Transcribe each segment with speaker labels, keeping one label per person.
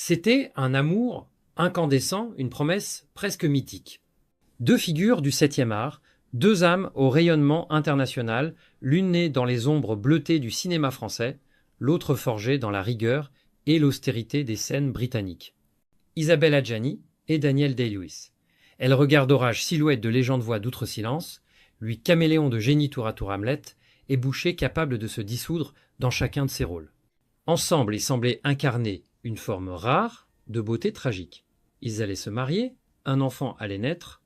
Speaker 1: C'était un amour incandescent, une promesse presque mythique. Deux figures du 7e art, deux âmes au rayonnement international, l'une née dans les ombres bleutées du cinéma français, l'autre forgée dans la rigueur et l'austérité des scènes britanniques. Isabelle Adjani et Daniel Day-Lewis. Elle regarde Orage, silhouette de légende voix d'outre-silence, lui caméléon de génie tour à tour Hamlet, et Boucher capable de se dissoudre dans chacun de ses rôles. Ensemble, ils semblaient incarner une forme rare de beauté tragique. Ils allaient se marier, un enfant allait naître,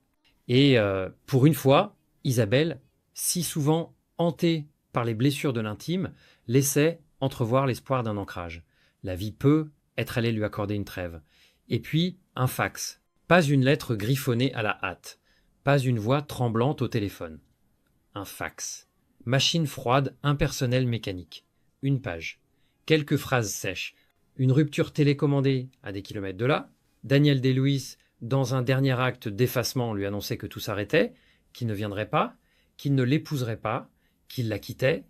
Speaker 1: et pour une fois, Isabelle, si souvent hantée par les blessures de l'intime, laissait entrevoir l'espoir d'un ancrage. La vie peut être allée lui accorder une trêve. Et puis, un fax. Pas une lettre griffonnée à la hâte. Pas une voix tremblante au téléphone. Un fax. Machine froide, impersonnelle, mécanique. Une page. Quelques phrases sèches. Une rupture télécommandée à des kilomètres de là. Daniel Day-Lewis, dans un dernier acte d'effacement, lui annonçait que tout s'arrêtait, qu'il ne viendrait pas, qu'il ne l'épouserait pas, qu'il la quittait.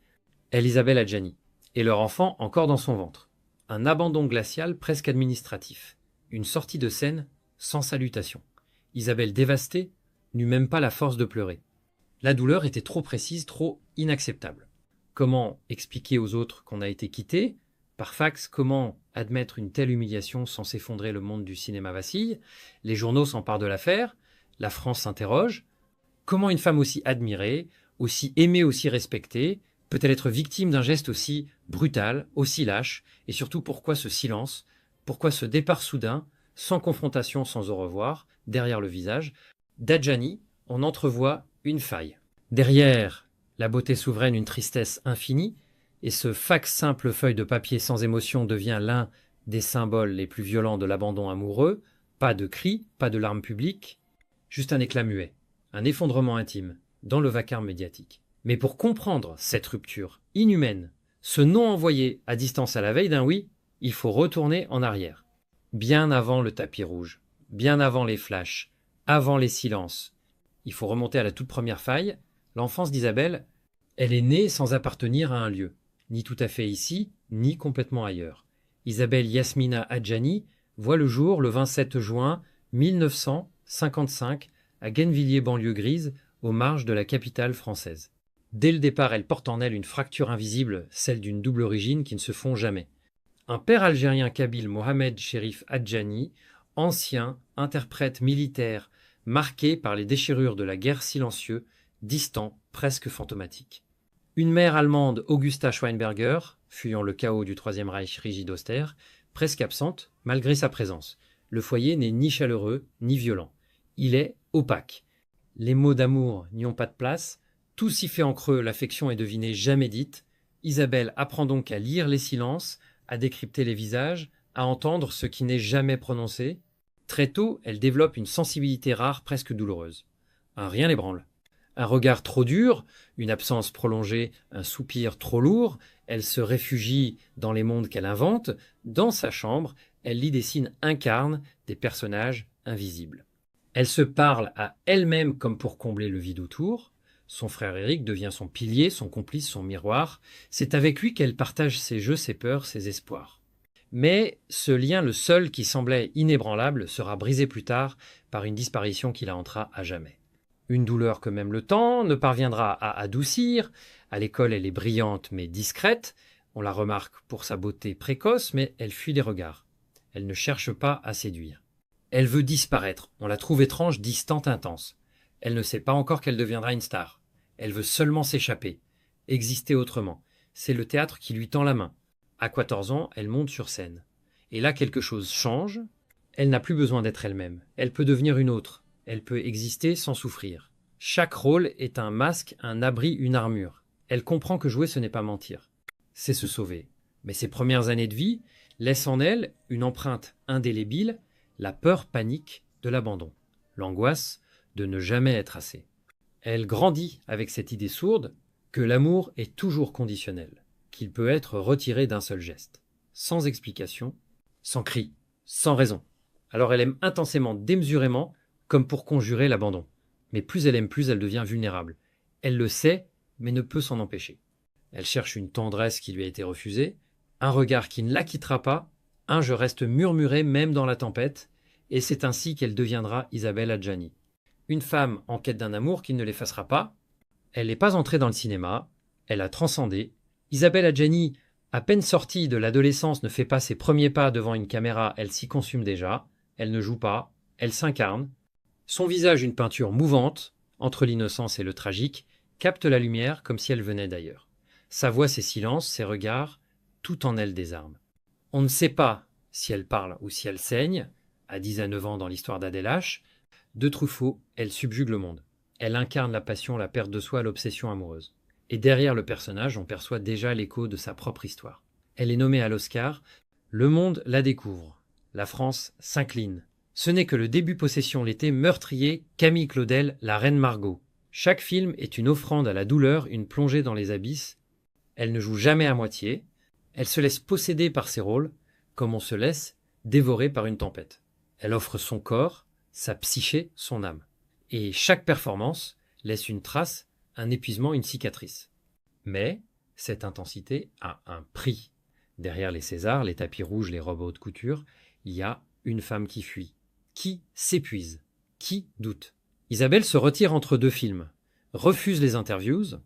Speaker 1: Elle, Isabelle Adjani. Et leur enfant encore dans son ventre. Un abandon glacial presque administratif. Une sortie de scène sans salutation. Isabelle dévastée n'eut même pas la force de pleurer. La douleur était trop précise, trop inacceptable. Comment expliquer aux autres qu'on a été quitté? Par fax, comment admettre une telle humiliation sans s'effondrer? Le monde du cinéma vacille. Les journaux s'emparent de l'affaire. La France s'interroge. Comment une femme aussi admirée, aussi aimée, aussi respectée, peut-elle être victime d'un geste aussi brutal, aussi lâche? Et surtout, pourquoi ce silence? Pourquoi ce départ soudain, sans confrontation, sans au revoir, derrière le visage d'Adjani, on entrevoit une faille. Derrière la beauté souveraine, une tristesse infinie, et ce fax simple feuille de papier sans émotion devient l'un des symboles les plus violents de l'abandon amoureux. Pas de cris, pas de larmes publiques, juste un éclat muet, un effondrement intime, dans le vacarme médiatique. Mais pour comprendre cette rupture inhumaine, ce non envoyé à distance à la veille d'un oui, il faut retourner en arrière. Bien avant le tapis rouge, bien avant les flashs, avant les silences. Il faut remonter à la toute première faille. L'enfance d'Isabelle, elle est née sans appartenir à un lieu, ni tout à fait ici, ni complètement ailleurs. Isabelle Yasmina Adjani voit le jour le 27 juin 1955 à Gennevilliers, banlieue grise, aux marges de la capitale française. Dès le départ, elle porte en elle une fracture invisible, celle d'une double origine qui ne se fond jamais. Un père algérien kabyle, Mohamed Cherif Adjani, ancien interprète militaire, marqué par les déchirures de la guerre silencieux, distant, presque fantomatique. Une mère allemande, Augusta Schweinberger, fuyant le chaos du Troisième Reich rigide austère, presque absente malgré sa présence. Le foyer n'est ni chaleureux ni violent. Il est opaque. Les mots d'amour n'y ont pas de place. Tout s'y fait en creux, l'affection est devinée, jamais dite. Isabelle apprend donc à lire les silences, à décrypter les visages, à entendre ce qui n'est jamais prononcé. Très tôt, elle développe une sensibilité rare, presque douloureuse. Un rien l'ébranle. Un regard trop dur, une absence prolongée, un soupir trop lourd, elle se réfugie dans les mondes qu'elle invente. Dans sa chambre, elle lit des signes, incarne des personnages invisibles. Elle se parle à elle-même comme pour combler le vide autour. Son frère Éric devient son pilier, son complice, son miroir. C'est avec lui qu'elle partage ses jeux, ses peurs, ses espoirs. Mais ce lien, le seul qui semblait inébranlable, sera brisé plus tard par une disparition qui la hantera à jamais. Une douleur que même le temps ne parviendra à adoucir. À l'école, elle est brillante mais discrète. On la remarque pour sa beauté précoce, mais elle fuit les regards. Elle ne cherche pas à séduire. Elle veut disparaître. On la trouve étrange, distante, intense. Elle ne sait pas encore qu'elle deviendra une star. Elle veut seulement s'échapper, exister autrement. C'est le théâtre qui lui tend la main. À 14 ans, elle monte sur scène. Et là, quelque chose change. Elle n'a plus besoin d'être elle-même. Elle peut devenir une autre. Elle peut exister sans souffrir. Chaque rôle est un masque, un abri, une armure. Elle comprend que jouer, ce n'est pas mentir. C'est se sauver. Mais ses premières années de vie laissent en elle une empreinte indélébile, la peur panique de l'abandon, l'angoisse de ne jamais être assez. Elle grandit avec cette idée sourde que l'amour est toujours conditionnel, qu'il peut être retiré d'un seul geste, sans explication, sans cri, sans raison. Alors elle aime intensément, démesurément, comme pour conjurer l'abandon. Mais plus elle aime, plus elle devient vulnérable. Elle le sait, mais ne peut s'en empêcher. Elle cherche une tendresse qui lui a été refusée, un regard qui ne la quittera pas, Un je reste murmuré même dans la tempête, et c'est ainsi qu'elle deviendra Isabelle Adjani. Une femme en quête d'un amour qui ne l'effacera pas. Elle n'est pas entrée dans le cinéma, elle a transcendé. Isabelle Adjani, à peine sortie de l'adolescence, ne fait pas ses premiers pas devant une caméra, elle s'y consume déjà. Elle ne joue pas, elle s'incarne. Son visage, une peinture mouvante, entre l'innocence et le tragique, capte la lumière comme si elle venait d'ailleurs. Sa voix, ses silences, ses regards, tout en elle désarme. On ne sait pas si elle parle ou si elle saigne. À 10 à 9 ans dans l'histoire d'Adèle H, de Truffaut, elle subjugue le monde. Elle incarne la passion, la perte de soi, l'obsession amoureuse. Et derrière le personnage, on perçoit déjà l'écho de sa propre histoire. Elle est nommée à l'Oscar. Le monde la découvre. La France s'incline. Ce n'est que le début possession l'été meurtrier, Camille Claudel, la reine Margot. Chaque film est une offrande à la douleur, une plongée dans les abysses. Elle ne joue jamais à moitié. Elle se laisse posséder par ses rôles, comme on se laisse dévorer par une tempête. Elle offre son corps, sa psyché, son âme. Et chaque performance laisse une trace, un épuisement, une cicatrice. Mais cette intensité a un prix. Derrière les Césars, les tapis rouges, les robes à haute couture, il y a une femme qui fuit, qui s'épuise, qui doute. Isabelle se retire entre deux films, refuse les interviews,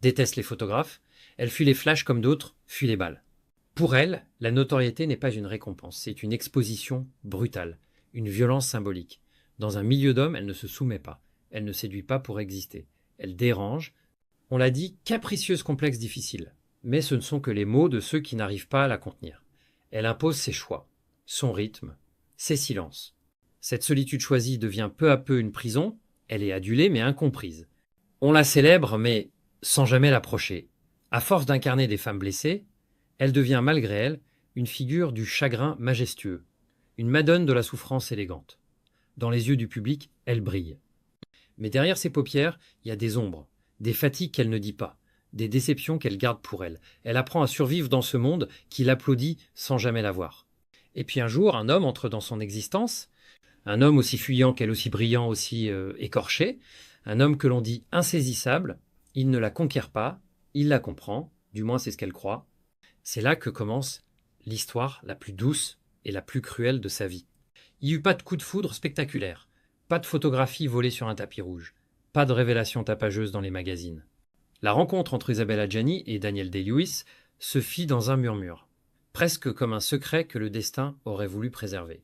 Speaker 1: déteste les photographes, elle fuit les flashs comme d'autres fuient les balles. Pour elle, la notoriété n'est pas une récompense, c'est une exposition brutale, une violence symbolique. Dans un milieu d'hommes, elle ne se soumet pas, elle ne séduit pas pour exister, elle dérange. On l'a dit, capricieuse, complexe, difficile. Mais ce ne sont que les mots de ceux qui n'arrivent pas à la contenir. Elle impose ses choix, son rythme, ses silences. Cette solitude choisie devient peu à peu une prison, elle est adulée mais incomprise. On la célèbre mais sans jamais l'approcher. À force d'incarner des femmes blessées, elle devient malgré elle une figure du chagrin majestueux, une madone de la souffrance élégante. Dans les yeux du public, elle brille. Mais derrière ses paupières, il y a des ombres, des fatigues qu'elle ne dit pas, des déceptions qu'elle garde pour elle. Elle apprend à survivre dans ce monde qui l'applaudit sans jamais la voir. Et puis un jour, un homme entre dans son existence, un homme aussi fuyant qu'elle, aussi brillant, aussi écorché, un homme que l'on dit insaisissable. Il ne la conquiert pas, il la comprend, du moins c'est ce qu'elle croit. C'est là que commence l'histoire la plus douce et la plus cruelle de sa vie. Il n'y eut pas de coup de foudre spectaculaire, pas de photographie volée sur un tapis rouge, pas de révélation tapageuse dans les magazines. La rencontre entre Isabelle Adjani et Daniel Day-Lewis se fit dans un murmure, presque comme un secret que le destin aurait voulu préserver.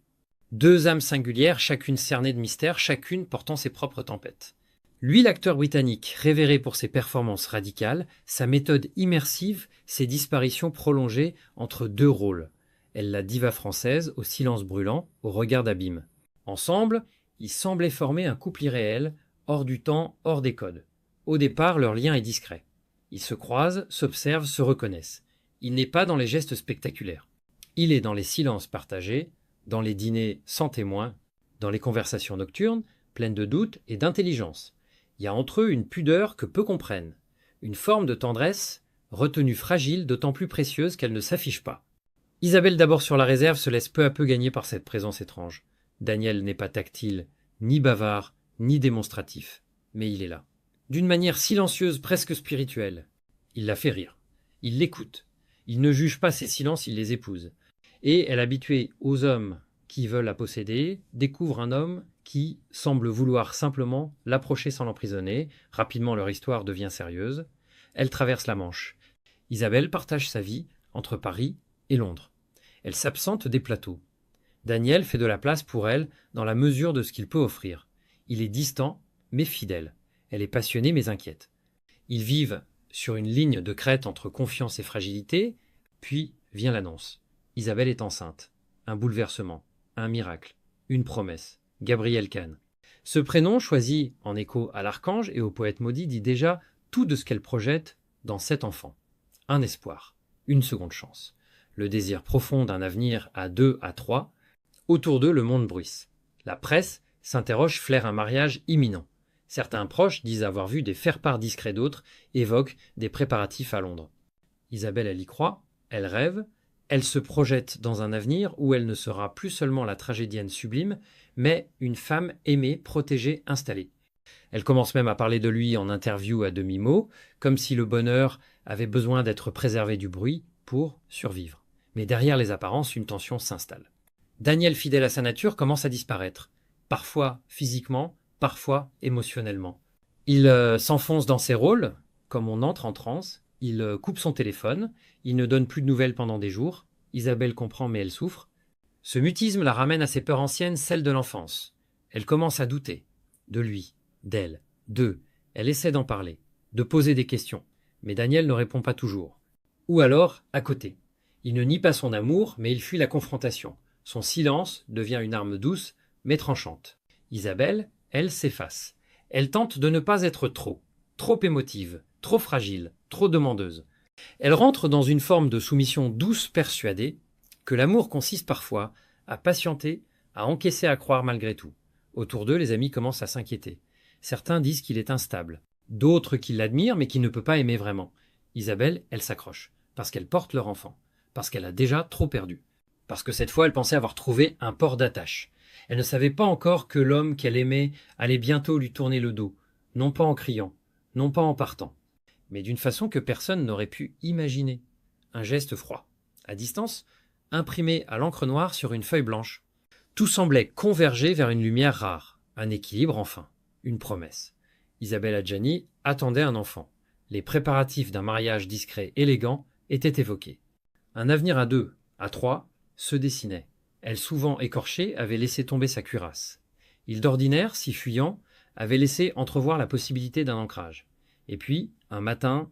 Speaker 1: Deux âmes singulières, chacune cernée de mystère, chacune portant ses propres tempêtes. Lui, l'acteur britannique, révéré pour ses performances radicales, sa méthode immersive, ses disparitions prolongées entre deux rôles. Elle, la diva française, au silence brûlant, au regard d'abîme. Ensemble, ils semblaient former un couple irréel, hors du temps, hors des codes. Au départ, leur lien est discret. Ils se croisent, s'observent, se reconnaissent. Il n'est pas dans les gestes spectaculaires. Il est dans les silences partagés, dans les dîners sans témoins, dans les conversations nocturnes, pleines de doutes et d'intelligence. Il y a entre eux une pudeur que peu comprennent, une forme de tendresse, retenue fragile, d'autant plus précieuse qu'elle ne s'affiche pas. Isabelle, d'abord sur la réserve, se laisse peu à peu gagner par cette présence étrange. Daniel n'est pas tactile, ni bavard, ni démonstratif, mais il est là. D'une manière silencieuse, presque spirituelle. Il la fait rire. Il l'écoute. Il ne juge pas ses silences, il les épouse. Et elle, habituée aux hommes qui veulent la posséder, découvre un homme qui semble vouloir simplement l'approcher sans l'emprisonner. Rapidement, leur histoire devient sérieuse. Elle traverse la Manche. Isabelle partage sa vie entre Paris et Londres. Elle s'absente des plateaux. Daniel fait de la place pour elle dans la mesure de ce qu'il peut offrir. Il est distant, mais fidèle. Elle est passionnée, mais inquiète. Ils vivent sur une ligne de crête entre confiance et fragilité, puis vient l'annonce. Isabelle est enceinte. Un bouleversement, un miracle, une promesse. Gabrielle Kahn. Ce prénom, choisi en écho à l'archange et au poète maudit, dit déjà tout de ce qu'elle projette dans cet enfant. Un espoir, une seconde chance. Le désir profond d'un avenir à deux, à trois. Autour d'eux, le monde bruisse. La presse s'interroge, flaire un mariage imminent. Certains proches disent avoir vu des faire-part discrets, d'autres évoquent des préparatifs à Londres. Isabelle, elle y croit, elle rêve, elle se projette dans un avenir où elle ne sera plus seulement la tragédienne sublime, mais une femme aimée, protégée, installée. Elle commence même à parler de lui en interview à demi-mot, comme si le bonheur avait besoin d'être préservé du bruit pour survivre. Mais derrière les apparences, une tension s'installe. Daniel, fidèle à sa nature, commence à disparaître. Parfois physiquement, parfois émotionnellement. Il s'enfonce dans ses rôles, comme on entre en transe. Il coupe son téléphone. Il ne donne plus de nouvelles pendant des jours. Isabelle comprend, mais elle souffre. Ce mutisme la ramène à ses peurs anciennes, celles de l'enfance. Elle commence à douter. De lui, d'elle, d'eux. Elle essaie d'en parler, de poser des questions. Mais Daniel ne répond pas toujours. Ou alors, à côté. Il ne nie pas son amour, mais il fuit la confrontation. Son silence devient une arme douce, mais tranchante. Isabelle, elle, s'efface. Elle tente de ne pas être trop émotive, trop fragile, trop demandeuse. Elle rentre dans une forme de soumission douce persuadée que l'amour consiste parfois à patienter, à encaisser à croire malgré tout. Autour d'eux, les amis commencent à s'inquiéter. Certains disent qu'il est instable, d'autres qu'il l'admirent mais qu'il ne peut pas aimer vraiment. Isabelle, elle s'accroche, parce qu'elle porte leur enfant, parce qu'elle a déjà trop perdu, parce que cette fois elle pensait avoir trouvé un port d'attache. Elle ne savait pas encore que l'homme qu'elle aimait allait bientôt lui tourner le dos, non pas en criant, non pas en partant, mais d'une façon que personne n'aurait pu imaginer. Un geste froid, à distance, imprimé à l'encre noire sur une feuille blanche. Tout semblait converger vers une lumière rare, un équilibre enfin, une promesse. Isabelle Adjani attendait un enfant. Les préparatifs d'un mariage discret élégant étaient évoqués. Un avenir à 2, à 3, se dessinait. Elle, souvent écorchée, avait laissé tomber sa cuirasse. Il, d'ordinaire, si fuyant, avait laissé entrevoir la possibilité d'un ancrage. Et puis, un matin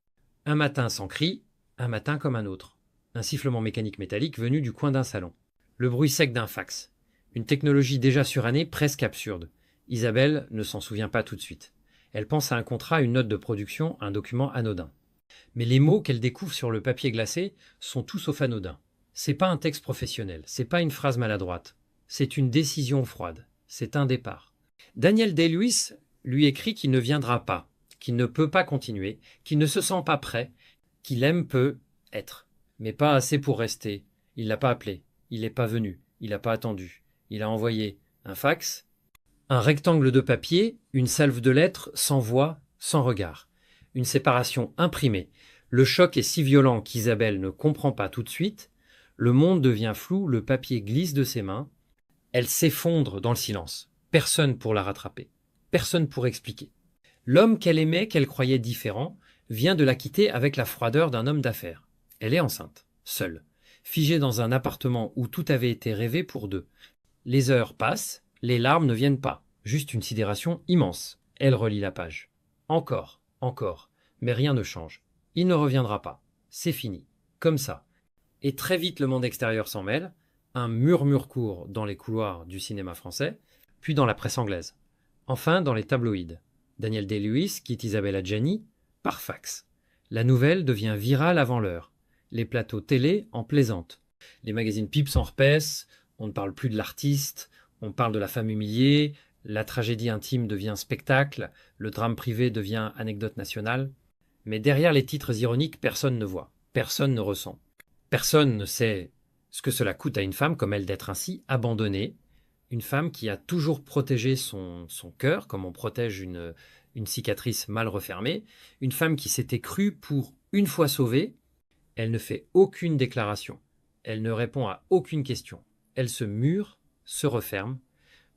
Speaker 1: sans cri, un matin comme un autre. Un sifflement mécanique métallique venu du coin d'un salon. Le bruit sec d'un fax. Une technologie déjà surannée, presque absurde. Isabelle ne s'en souvient pas tout de suite. Elle pense à un contrat, une note de production, un document anodin. Mais les mots qu'elle découvre sur le papier glacé sont tout sauf anodins. C'est pas un texte professionnel, c'est pas une phrase maladroite. C'est une décision froide. C'est un départ. Daniel Day-Lewis lui écrit qu'il ne viendra pas, qu'il ne peut pas continuer, qu'il ne se sent pas prêt, qu'il aime peu être, mais pas assez pour rester. Il l'a pas appelé, il n'est pas venu, il n'a pas attendu. Il a envoyé un fax, un rectangle de papier, une salve de lettres, sans voix, sans regard. Une séparation imprimée. Le choc est si violent qu'Isabelle ne comprend pas tout de suite. Le monde devient flou, le papier glisse de ses mains. Elle s'effondre dans le silence. Personne pour la rattraper. Personne pour expliquer. L'homme qu'elle aimait, qu'elle croyait différent, vient de la quitter avec la froideur d'un homme d'affaires. Elle est enceinte, seule, figée dans un appartement où tout avait été rêvé pour deux. Les heures passent, les larmes ne viennent pas, juste une sidération immense. Elle relit la page. Encore, mais rien ne change. Il ne reviendra pas. C'est fini. Comme ça. Et très vite le monde extérieur s'en mêle. Un murmure court dans les couloirs du cinéma français, puis dans la presse anglaise. Enfin dans les tabloïds. Daniel Day-Lewis quitte Isabelle Adjani par fax. La nouvelle devient virale avant l'heure. Les plateaux télé en plaisantent. Les magazines Pips en repaissent. On ne parle plus de l'artiste. On parle de la femme humiliée. La tragédie intime devient spectacle. Le drame privé devient anecdote nationale. Mais derrière les titres ironiques, personne ne voit. Personne ne ressent. Personne ne sait ce que cela coûte à une femme comme elle d'être ainsi abandonnée. Une femme qui a toujours protégé son cœur, comme on protège une cicatrice mal refermée. Une femme qui s'était crue pour une fois sauvée. Elle ne fait aucune déclaration. Elle ne répond à aucune question. Elle se mure, se referme,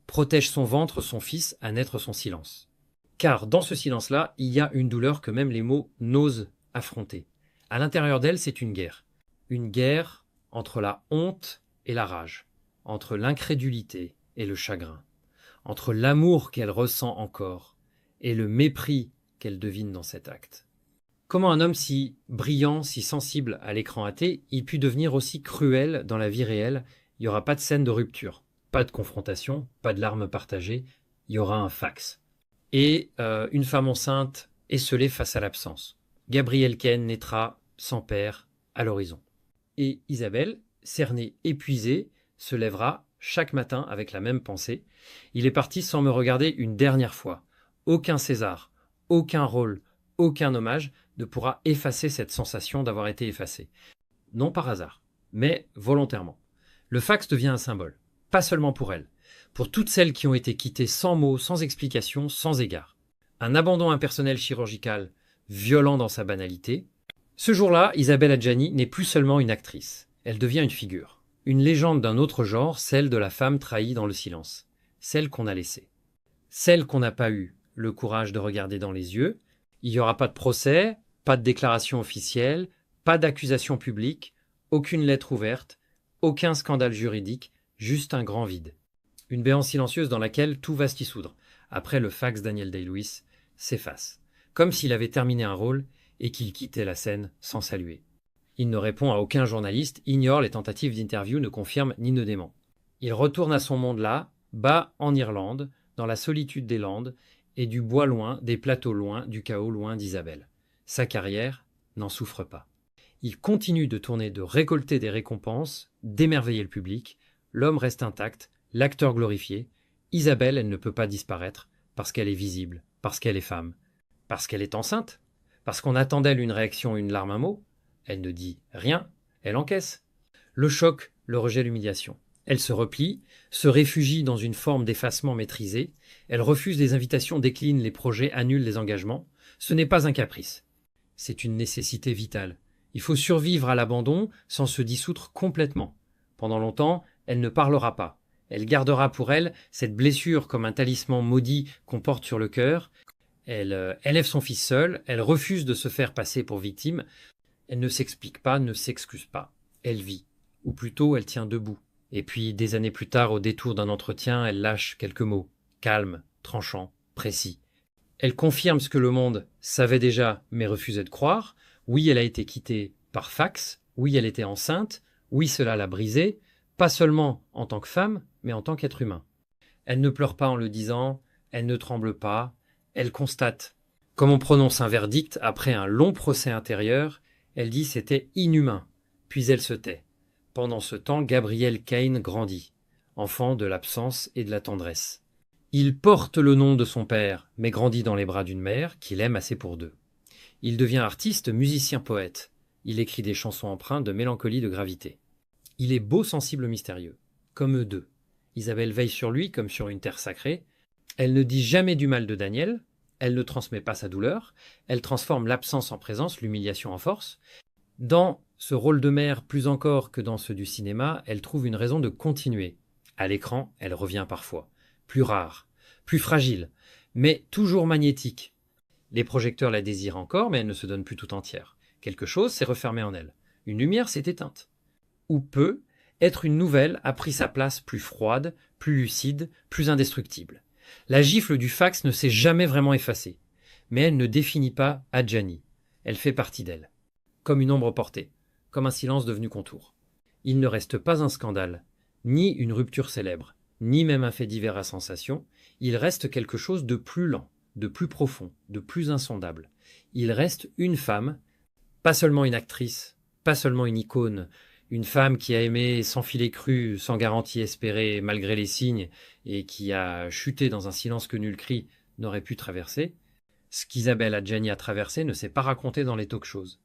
Speaker 1: protège son ventre, son fils, à naître son silence. Car dans ce silence-là, il y a une douleur que même les mots n'osent affronter. À l'intérieur d'elle, c'est une guerre. Une guerre entre la honte et la rage, entre l'incrédulité et le chagrin, entre l'amour qu'elle ressent encore et le mépris qu'elle devine dans cet acte. Comment un homme si brillant, si sensible à l'écran athée, il put devenir aussi cruel dans la vie réelle? Il n'y aura pas de scène de rupture, pas de confrontation, pas de larmes partagées, il y aura un fax. Et une femme enceinte esselée face à l'absence. Gabrielle Ken naîtra sans père à l'horizon. Et Isabelle, cernée, épuisée, se lèvera chaque matin avec la même pensée. Il est parti sans me regarder une dernière fois. Aucun César, aucun rôle, aucun hommage ne pourra effacer cette sensation d'avoir été effacée. Non par hasard, mais volontairement. Le fax devient un symbole, pas seulement pour elle, pour toutes celles qui ont été quittées sans mots, sans explication, sans égard. Un abandon impersonnel chirurgical, violent dans sa banalité. Ce jour-là, Isabelle Adjani n'est plus seulement une actrice. Elle devient une figure, une légende d'un autre genre, celle de la femme trahie dans le silence, celle qu'on a laissée, celle qu'on n'a pas eu le courage de regarder dans les yeux. Il n'y aura pas de procès, pas de déclaration officielle, pas d'accusation publique, aucune lettre ouverte, aucun scandale juridique, juste un grand vide. Une béance silencieuse dans laquelle tout va se dissoudre. Après, le fax Daniel Day-Lewis s'efface, comme s'il avait terminé un rôle et qu'il quittait la scène sans saluer. Il ne répond à aucun journaliste, ignore les tentatives d'interview, ne confirme ni ne dément. Il retourne à son monde là, bas en Irlande, dans la solitude des Landes, et du bois loin, des plateaux loin, du chaos loin d'Isabelle. Sa carrière n'en souffre pas. Il continue de tourner, de récolter des récompenses, d'émerveiller le public. L'homme reste intact, l'acteur glorifié. Isabelle, elle ne peut pas disparaître, parce qu'elle est visible, parce qu'elle est femme, parce qu'elle est enceinte, parce qu'on attend d'elle une réaction, une larme, un mot. Elle ne dit rien, elle encaisse. Le choc, le rejet, l'humiliation. Elle se replie, se réfugie dans une forme d'effacement maîtrisé. Elle refuse les invitations, décline les projets, annule les engagements. Ce n'est pas un caprice. C'est une nécessité vitale. Il faut survivre à l'abandon sans se dissoudre complètement. Pendant longtemps, elle ne parlera pas. Elle gardera pour elle cette blessure comme un talisman maudit qu'on porte sur le cœur. Elle élève son fils seul, elle refuse de se faire passer pour victime. Elle ne s'explique pas, ne s'excuse pas. Elle vit. Ou plutôt, elle tient debout. Et puis, des années plus tard, au détour d'un entretien, elle lâche quelques mots. Calmes, tranchants, précis. Elle confirme ce que le monde savait déjà, mais refusait de croire. Oui, elle a été quittée par fax. Oui, elle était enceinte. Oui, cela l'a brisée. Pas seulement en tant que femme, mais en tant qu'être humain. Elle ne pleure pas en le disant. Elle ne tremble pas. Elle constate. Comme on prononce un verdict après un long procès intérieur, elle dit c'était inhumain. Puis elle se tait. Pendant ce temps, Gabriel Kane grandit, enfant de l'absence et de la tendresse. Il porte le nom de son père, mais grandit dans les bras d'une mère qu'il aime assez pour deux. Il devient artiste, musicien, poète. Il écrit des chansons empreintes de mélancolie, de gravité. Il est beau, sensible, mystérieux, comme eux deux. Isabelle veille sur lui comme sur une terre sacrée. Elle ne dit jamais du mal de Daniel. Elle ne transmet pas sa douleur. Elle transforme l'absence en présence, l'humiliation en force. Dans ce rôle de mère, plus encore que dans ceux du cinéma, elle trouve une raison de continuer. À l'écran, elle revient parfois. Plus rare, plus fragile, mais toujours magnétique. Les projecteurs la désirent encore, mais elle ne se donne plus tout entière. Quelque chose s'est refermé en elle. Une lumière s'est éteinte. Ou peut être une nouvelle a pris sa place plus froide, plus lucide, plus indestructible. La gifle du fax ne s'est jamais vraiment effacée. Mais elle ne définit pas Adjani. Elle fait partie d'elle. Comme une ombre portée, comme un silence devenu contour. Il ne reste pas un scandale, ni une rupture célèbre, ni même un fait divers à sensation. Il reste quelque chose de plus lent, de plus profond, de plus insondable. Il reste une femme, pas seulement une actrice, pas seulement une icône, une femme qui a aimé sans filet cru, sans garantie espérée, malgré les signes, et qui a chuté dans un silence que nul cri n'aurait pu traverser. Ce qu'Isabelle Adjani a traversé ne s'est pas raconté dans les talk-shows.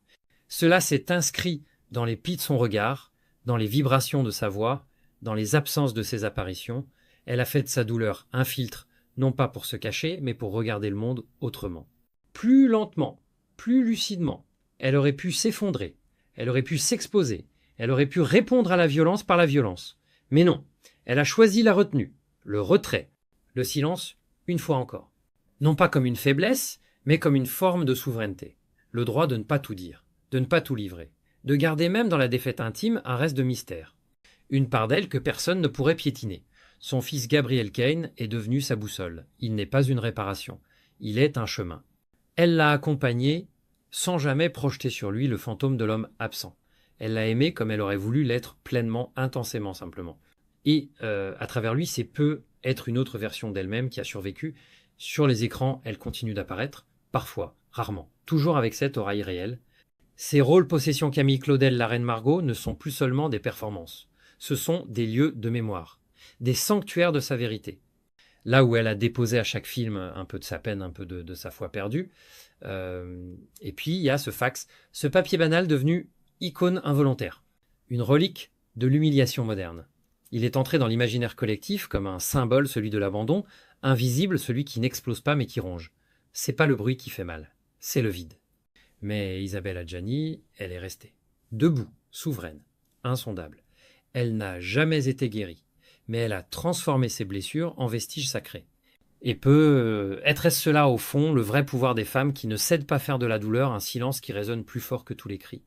Speaker 1: Cela s'est inscrit dans les plis de son regard, dans les vibrations de sa voix, dans les absences de ses apparitions. Elle a fait de sa douleur un filtre, non pas pour se cacher, mais pour regarder le monde autrement. Plus lentement, plus lucidement, elle aurait pu s'effondrer, elle aurait pu s'exposer, elle aurait pu répondre à la violence par la violence. Mais non, elle a choisi la retenue, le retrait, le silence, une fois encore. Non pas comme une faiblesse, mais comme une forme de souveraineté. Le droit de ne pas tout dire, de ne pas tout livrer, de garder même dans la défaite intime un reste de mystère. Une part d'elle que personne ne pourrait piétiner. Son fils Gabriel Kane est devenu sa boussole. Il n'est pas une réparation, il est un chemin. Elle l'a accompagné sans jamais projeter sur lui le fantôme de l'homme absent. Elle l'a aimé comme elle aurait voulu l'être pleinement, intensément simplement. Et à travers lui, c'est peu être une autre version d'elle-même qui a survécu. Sur les écrans, elle continue d'apparaître, parfois, rarement, toujours avec cette aura irréelle. Ses rôles possession Camille Claudel, la reine Margot, ne sont plus seulement des performances. Ce sont des lieux de mémoire, des sanctuaires de sa vérité. Là où elle a déposé à chaque film un peu de sa peine, un peu de sa foi perdue. Et puis il y a ce fax, ce papier banal devenu icône involontaire, une relique de l'humiliation moderne. Il est entré dans l'imaginaire collectif comme un symbole, celui de l'abandon, invisible, celui qui n'explose pas mais qui ronge. C'est pas le bruit qui fait mal, c'est le vide. Mais Isabelle Adjani, elle est restée, debout, souveraine, insondable. Elle n'a jamais été guérie, mais elle a transformé ses blessures en vestiges sacrés. Et être cela au fond le vrai pouvoir des femmes qui ne cèdent pas faire de la douleur un silence qui résonne plus fort que tous les cris.